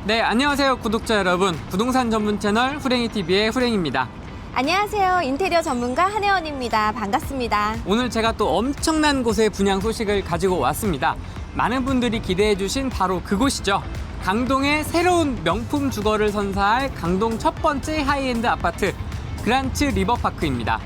네, 안녕하세요 구독자 여러분. 부동산 전문 채널 후랭이TV의 후랭입니다. 안녕하세요. 인테리어 전문가 한혜원입니다. 반갑습니다. 오늘 제가 또 엄청난 곳의 분양 소식을 가지고 왔습니다. 많은 분들이 기대해 주신 바로 그곳이죠. 강동의 새로운 명품 주거를 선사할 강동 첫 번째 하이엔드 아파트 그란츠 리버파크입니다.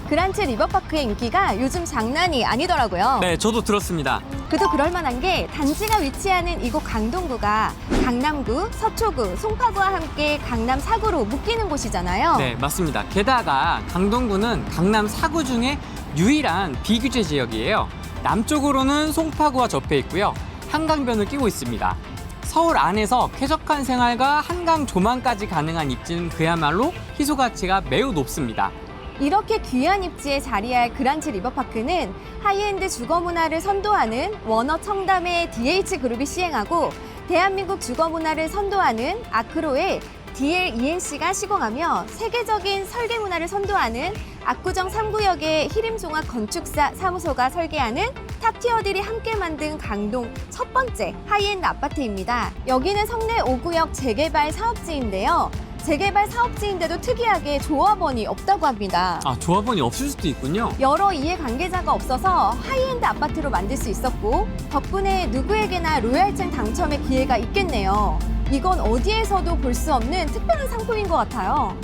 그란츠 리버파크의 인기가 요즘 장난이 아니더라고요. 네, 저도 들었습니다. 그도 그럴만한 게 단지가 위치하는 이곳 강동구가 강남구, 서초구, 송파구와 함께 강남 4구로 묶이는 곳이잖아요. 네, 맞습니다. 게다가 강동구는 강남 4구 중에 유일한 비규제 지역이에요. 남쪽으로는 송파구와 접해 있고요. 한강변을 끼고 있습니다. 서울 안에서 쾌적한 생활과 한강 조망까지 가능한 입지는 그야말로 희소 가치가 매우 높습니다. 이렇게 귀한 입지에 자리할 그란츠 리버파크는 하이엔드 주거 문화를 선도하는 워너 청담의 DH그룹이 시행하고 대한민국 주거 문화를 선도하는 아크로의 DLENC가 시공하며 세계적인 설계 문화를 선도하는 압구정 3구역의 히림종합 건축사 사무소가 설계하는 탑티어들이 함께 만든 강동 첫 번째 하이엔드 아파트입니다. 여기는 성내 5구역 재개발 사업지인데요. 재개발 사업지인데도 특이하게 조합원이 없다고 합니다. 아, 조합원이 없을 수도 있군요. 여러 이해관계자가 없어서 하이엔드 아파트로 만들 수 있었고 덕분에 누구에게나 로얄층 당첨의 기회가 있겠네요. 이건 어디에서도 볼 수 없는 특별한 상품인 것 같아요.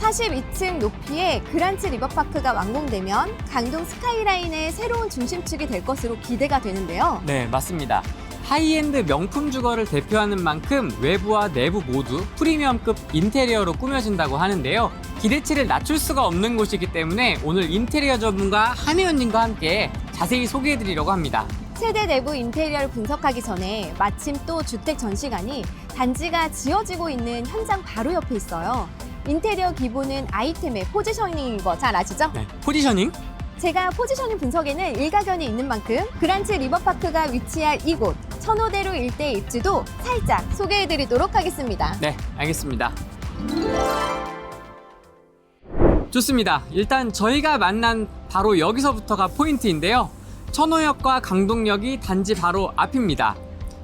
42층 높이의 그란츠 리버파크가 완공되면 강동 스카이라인의 새로운 중심축이 될 것으로 기대가 되는데요. 네, 맞습니다. 하이엔드 명품 주거를 대표하는 만큼 외부와 내부 모두 프리미엄급 인테리어로 꾸며진다고 하는데요. 기대치를 낮출 수가 없는 곳이기 때문에 오늘 인테리어 전문가 한혜원님과 함께 자세히 소개해드리려고 합니다. 세대 내부 인테리어를 분석하기 전에 마침 또 주택 전시관이 단지가 지어지고 있는 현장 바로 옆에 있어요. 인테리어 기본은 아이템의 포지셔닝인 거 잘 아시죠? 네, 포지셔닝? 제가 포지셔닝 분석에는 일가견이 있는 만큼 그란츠 리버파크가 위치할 이곳 천호대로 일대 입지도 살짝 소개해드리도록 하겠습니다. 네, 알겠습니다. 좋습니다. 일단 저희가 만난 바로 여기서부터가 포인트인데요. 천호역과 강동역이 단지 바로 앞입니다.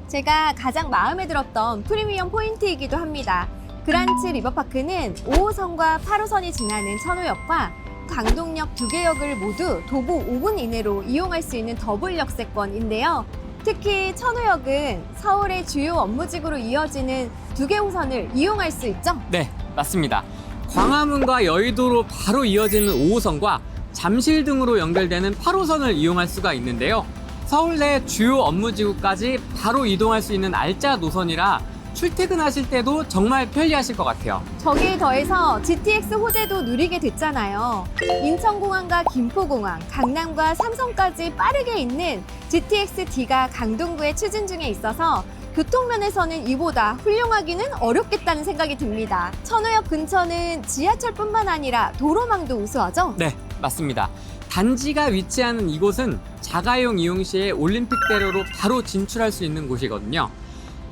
제가 가장 마음에 들었던 프리미엄 포인트이기도 합니다. 그란츠 리버파크는 5호선과 8호선이 지나는 천호역과 강동역 두 개 역을 모두 도보 5분 이내로 이용할 수 있는 더블 역세권인데요. 특히 천호역은 서울의 주요 업무지구로 이어지는 두 개 호선을 이용할 수 있죠? 네, 맞습니다. 광화문과 여의도로 바로 이어지는 5호선과 잠실 등으로 연결되는 8호선을 이용할 수가 있는데요. 서울 내 주요 업무지구까지 바로 이동할 수 있는 알짜 노선이라 출퇴근하실 때도 정말 편리하실 것 같아요. 저기에 더해서 GTX 호재도 누리게 됐잖아요. 인천공항과 김포공항, 강남과 삼성까지 빠르게 있는 GTX-D가 강동구에 추진 중에 있어서 교통면에서는 이보다 훌륭하기는 어렵겠다는 생각이 듭니다. 천호역 근처는 지하철뿐만 아니라 도로망도 우수하죠? 네, 맞습니다. 단지가 위치하는 이곳은 자가용 이용 시에 올림픽대로로 바로 진출할 수 있는 곳이거든요.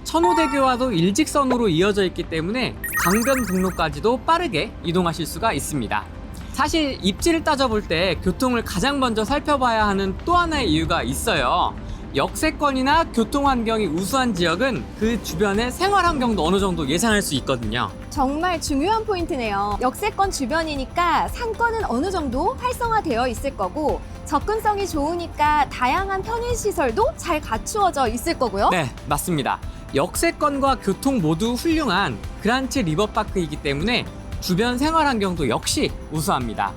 천호대교와도 일직선으로 이어져 있기 때문에 강변북로까지도 빠르게 이동하실 수가 있습니다. 사실 입지를 따져볼 때 교통을 가장 먼저 살펴봐야 하는 또 하나의 이유가 있어요. 역세권이나 교통 환경이 우수한 지역은 그 주변의 생활 환경도 어느 정도 예상할 수 있거든요. 정말 중요한 포인트네요. 역세권 주변이니까 상권은 어느 정도 활성화되어 있을 거고 접근성이 좋으니까 다양한 편의시설도 잘 갖추어져 있을 거고요. 네, 맞습니다. 역세권과 교통 모두 훌륭한 그란츠 리버파크이기 때문에 주변 생활 환경도 역시 우수합니다.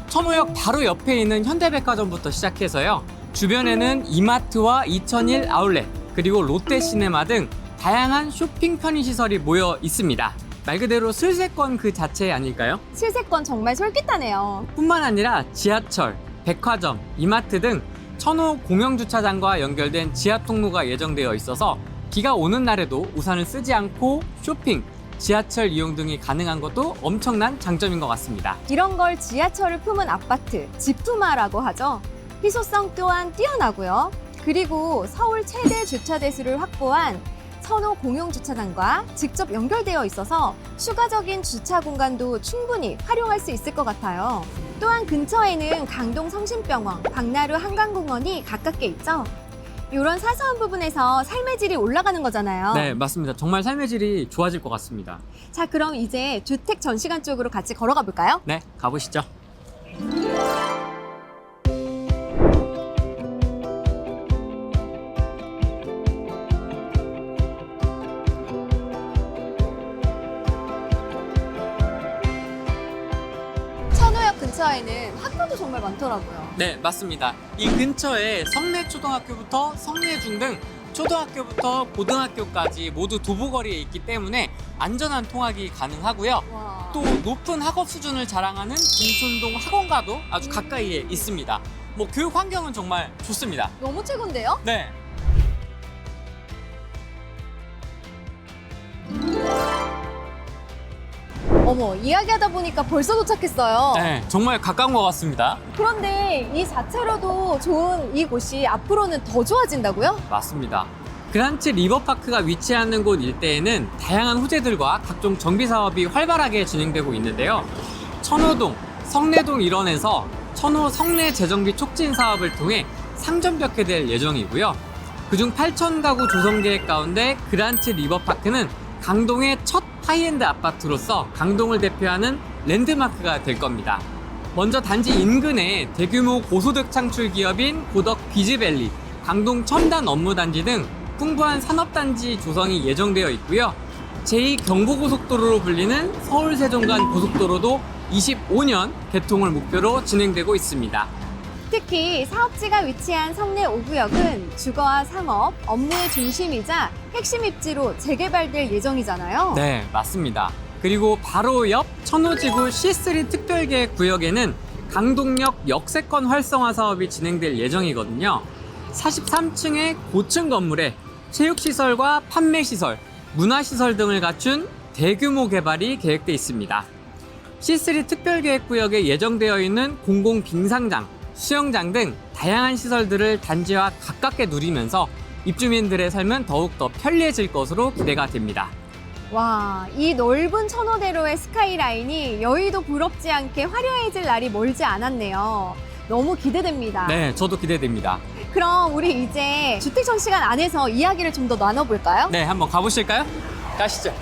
천호역 바로 옆에 있는 현대백화점부터 시작해서요. 주변에는 이마트와 2001 아울렛, 그리고 롯데시네마 등 다양한 쇼핑 편의시설이 모여 있습니다. 말 그대로 슬세권 그 자체 아닐까요? 실세권 정말 솔깃하네요. 뿐만 아니라 지하철, 백화점, 이마트 등 천호 공영주차장과 연결된 지하통로가 예정되어 있어서 비가 오는 날에도 우산을 쓰지 않고 쇼핑, 지하철 이용 등이 가능한 것도 엄청난 장점인 것 같습니다. 이런 걸 지하철을 품은 아파트, 지푸마라고 하죠. 희소성 또한 뛰어나고요. 그리고 서울 최대 주차 대수를 확보한 천호 공용주차장과 직접 연결되어 있어서 추가적인 주차 공간도 충분히 활용할 수 있을 것 같아요. 또한 근처에는 강동 성심병원, 박나루 한강공원이 가깝게 있죠. 이런 사소한 부분에서 삶의 질이 올라가는 거잖아요. 네, 맞습니다. 정말 삶의 질이 좋아질 것 같습니다. 자, 그럼 이제 주택 전시관 쪽으로 같이 걸어가 볼까요? 네, 가보시죠. 천호역 근처에는 학교도 정말 많더라고요. 네, 맞습니다. 이 근처에 성내초등학교부터 성내중 등 초등학교부터 고등학교까지 모두 도보거리에 있기 때문에 안전한 통학이 가능하고요. 와. 또 높은 학업 수준을 자랑하는 김촌동 학원과도 아주 가까이에 있습니다. 뭐 교육 환경은 정말 좋습니다. 너무 최고인데요? 네. 어머, 이야기하다 보니까 벌써 도착했어요. 네, 정말 가까운 것 같습니다. 그런데 이 자체로도 좋은 이곳이 앞으로는 더 좋아진다고요? 맞습니다. 그란츠 리버파크가 위치하는 곳 일대에는 다양한 호재들과 각종 정비 사업이 활발하게 진행되고 있는데요. 천호동, 성내동 일원에서 천호 성내 재정비 촉진 사업을 통해 상점벽해될 예정이고요. 그중 8,000가구 조성 계획 가운데 그란츠 리버파크는 강동의 첫 하이엔드 아파트로서 강동을 대표하는 랜드마크가 될 겁니다. 먼저 단지 인근에 대규모 고소득 창출 기업인 고덕 비즈밸리, 강동 첨단 업무단지 등 풍부한 산업단지 조성이 예정되어 있고요. 제2경부고속도로로 불리는 서울 세종 간 고속도로도 25년 개통을 목표로 진행되고 있습니다. 특히 사업지가 위치한 성내 5구역은 주거와 상업, 업무의 중심이자 핵심 입지로 재개발될 예정이잖아요. 네, 맞습니다. 그리고 바로 옆 천호지구 C3 특별계획 구역에는 강동역 역세권 활성화 사업이 진행될 예정이거든요. 43층의 고층 건물에 체육시설과 판매시설, 문화시설 등을 갖춘 대규모 개발이 계획돼 있습니다. C3 특별계획구역에 예정되어 있는 공공 빙상장, 수영장 등 다양한 시설들을 단지와 가깝게 누리면서 입주민들의 삶은 더욱더 편리해질 것으로 기대가 됩니다. 와, 이 넓은 천호대로의 스카이라인이 여의도 부럽지 않게 화려해질 날이 멀지 않았네요. 너무 기대됩니다. 네, 저도 기대됩니다. 그럼 우리 이제 주택 전시관 안에서 이야기를 좀 더 나눠볼까요? 네, 한번 가보실까요? 가시죠.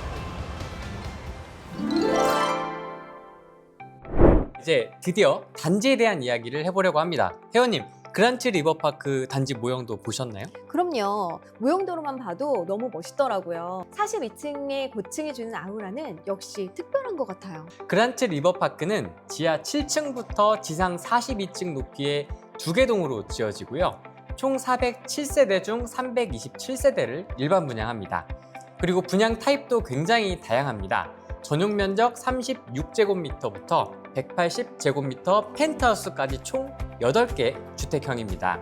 이제 드디어 단지에 대한 이야기를 해보려고 합니다. 회원님, 그란츠 리버파크 단지 모형도 보셨나요? 그럼요. 모형도로만 봐도 너무 멋있더라고요. 42층의 고층이 주는 아우라는 역시 특별한 것 같아요. 그란츠 리버파크는 지하 7층부터 지상 42층 높이의 2개 동으로 지어지고요. 총 407세대 중 327세대를 일반 분양합니다. 그리고 분양 타입도 굉장히 다양합니다. 전용 면적 36제곱미터부터 180제곱미터 펜트하우스까지 총 8개 주택형입니다.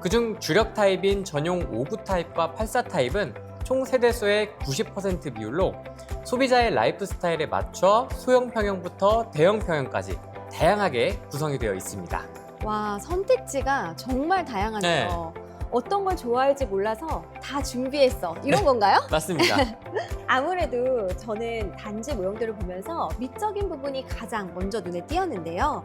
그중 주력 타입인 전용 5구 타입과 84 타입은 총 세대수의 90% 비율로 소비자의 라이프 스타일에 맞춰 소형 평형부터 대형 평형까지 다양하게 구성이 되어 있습니다. 와, 선택지가 정말 다양하네요. 어떤 걸 좋아할지 몰라서 다 준비했어. 이런 건가요? 맞습니다. 아무래도 저는 단지 모형들을 보면서 미적인 부분이 가장 먼저 눈에 띄었는데요.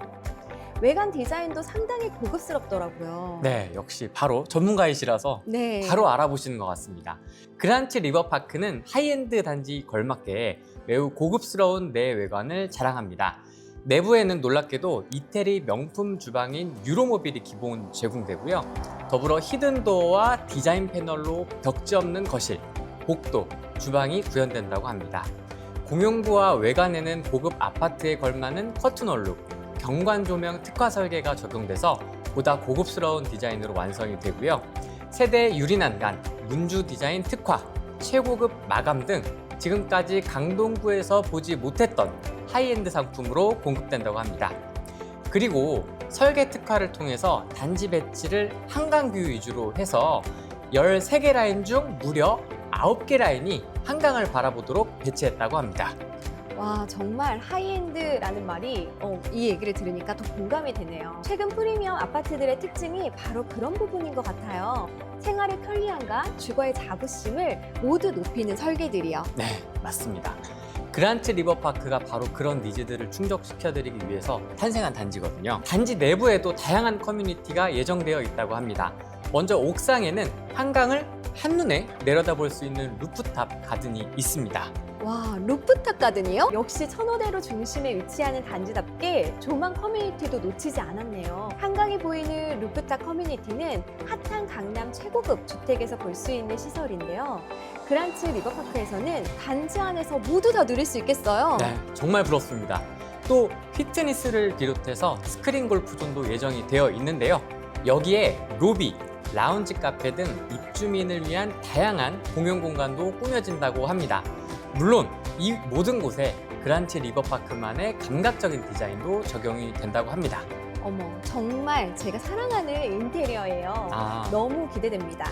외관 디자인도 상당히 고급스럽더라고요. 네, 역시 바로 전문가이시라서 네. 바로 알아보시는 것 같습니다. 그란츠 리버파크는 하이엔드 단지 걸맞게 매우 고급스러운 내외관을 자랑합니다. 내부에는 놀랍게도 이태리 명품 주방인 유로모빌이 기본 제공되고요. 더불어 히든도어와 디자인 패널로 벽지 없는 거실, 복도, 주방이 구현된다고 합니다. 공용부와 외관에는 고급 아파트에 걸맞는 커튼홀로 경관 조명 특화 설계가 적용돼서 보다 고급스러운 디자인으로 완성이 되고요. 세대 유리난간, 문주 디자인 특화, 최고급 마감 등 지금까지 강동구에서 보지 못했던 하이엔드 상품으로 공급된다고 합니다. 그리고 설계 특화를 통해서 단지 배치를 한강 뷰 위주로 해서 13개 라인 중 무려 9개 라인이 한강을 바라보도록 배치했다고 합니다. 와, 정말 하이엔드라는 말이 이 얘기를 들으니까 더 공감이 되네요. 최근 프리미엄 아파트들의 특징이 바로 그런 부분인 것 같아요. 생활의 편리함과 주거의 자부심을 모두 높이는 설계들이요. 네, 맞습니다. 그란츠 리버파크가 바로 그런 니즈들을 충족시켜드리기 위해서 탄생한 단지거든요. 단지 내부에도 다양한 커뮤니티가 예정되어 있다고 합니다. 먼저 옥상에는 한강을 한눈에 내려다볼 수 있는 루프탑 가든이 있습니다. 와, 루프탑 가든이요? 역시 천호대로 중심에 위치하는 단지답게 조망 커뮤니티도 놓치지 않았네요. 한강이 보이는 루프탑 커뮤니티는 핫한 강남 최고급 주택에서 볼 수 있는 시설인데요. 그란츠 리버파크에서는 단지 안에서 모두 다 누릴 수 있겠어요. 네, 정말 부럽습니다. 또 피트니스를 비롯해서 스크린 골프존도 예정이 되어 있는데요. 여기에 로비, 라운지 카페 등 입주민을 위한 다양한 공용 공간도 꾸며진다고 합니다. 물론 이 모든 곳에 그란츠 리버파크만의 감각적인 디자인도 적용이 된다고 합니다. 어머, 정말 제가 사랑하는 인테리어예요. 너무 기대됩니다.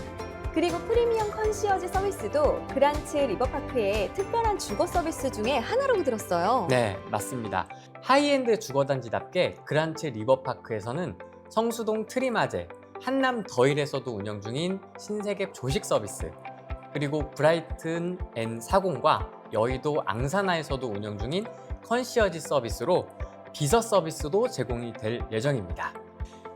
그리고 프리미엄 컨시어지 서비스도 그란츠 리버파크의 특별한 주거 서비스 중에 하나라고 들었어요. 네, 맞습니다. 하이엔드 주거단지답게 그란츠 리버파크에서는 성수동 트리마제, 한남 더힐에서도 운영 중인 신세계 조식 서비스, 그리고 브라이튼 N40과 여의도 앙사나에서도 운영 중인 컨시어지 서비스로 비서 서비스도 제공이 될 예정입니다.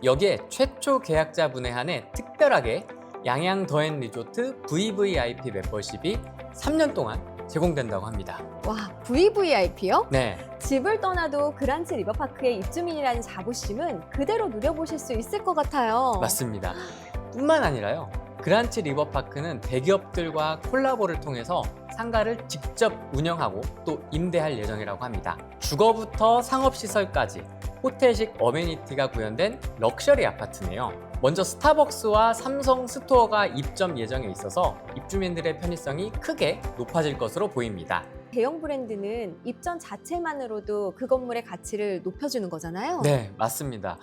여기에 최초 계약자분에 한해 특별하게 양양 더앤 리조트 VVIP 멤버십이 3년 동안 제공된다고 합니다. 와, VVIP요? 네, 집을 떠나도 그란츠 리버파크의 입주민이라는 자부심은 그대로 누려보실 수 있을 것 같아요. 맞습니다. 뿐만 아니라요. 그란츠 리버파크는 대기업들과 콜라보를 통해서 상가를 직접 운영하고 또 임대할 예정이라고 합니다. 주거부터 상업시설까지 호텔식 어메니티가 구현된 럭셔리 아파트네요. 먼저 스타벅스와 삼성 스토어가 입점 예정에 있어서 입주민들의 편의성이 크게 높아질 것으로 보입니다. 대형 브랜드는 입점 자체만으로도 그 건물의 가치를 높여주는 거잖아요. 네, 맞습니다.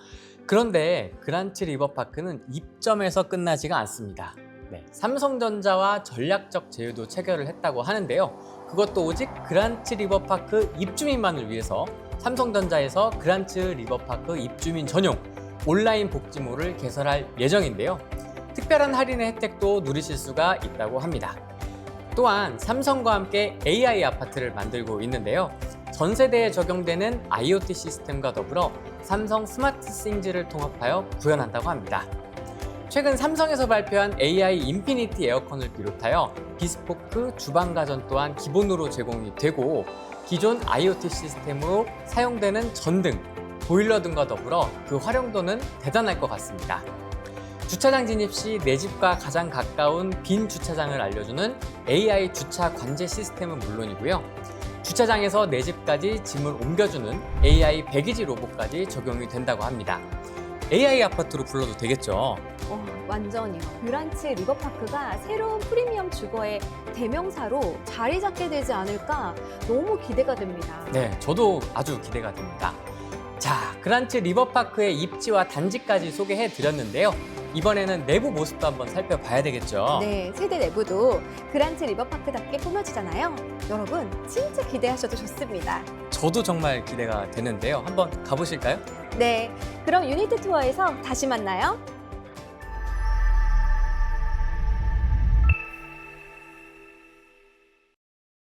그런데 그란츠 리버파크는 입점에서 끝나지가 않습니다. 네, 삼성전자와 전략적 제휴도 체결을 했다고 하는데요. 그것도 오직 그란츠 리버파크 입주민만을 위해서 삼성전자에서 그란츠 리버파크 입주민 전용 온라인 복지몰을 개설할 예정인데요. 특별한 할인의 혜택도 누리실 수가 있다고 합니다. 또한 삼성과 함께 AI 아파트를 만들고 있는데요. 전 세대에 적용되는 IoT 시스템과 더불어 삼성 스마트 싱즈를 통합하여 구현한다고 합니다. 최근 삼성에서 발표한 AI 인피니티 에어컨을 비롯하여 비스포크 주방 가전 또한 기본으로 제공이 되고 기존 IoT 시스템으로 사용되는 전등, 보일러 등과 더불어 그 활용도는 대단할 것 같습니다. 주차장 진입 시 내 집과 가장 가까운 빈 주차장을 알려주는 AI 주차 관제 시스템은 물론이고요. 주차장에서 내 집까지 짐을 옮겨주는 AI 배기지 로봇까지 적용이 된다고 합니다. AI 아파트로 불러도 되겠죠? 완전히요. 그란츠 리버파크가 새로운 프리미엄 주거의 대명사로 자리 잡게 되지 않을까 너무 기대가 됩니다. 네, 저도 아주 기대가 됩니다. 자, 그란츠 리버파크의 입지와 단지까지 소개해 드렸는데요. 이번에는 내부 모습도 한번 살펴봐야 되겠죠? 네, 세대 내부도 그란츠 리버파크답게 꾸며지잖아요. 여러분, 진짜 기대하셔도 좋습니다. 저도 정말 기대가 되는데요. 한번 가보실까요? 네, 그럼 유니트 투어에서 다시 만나요.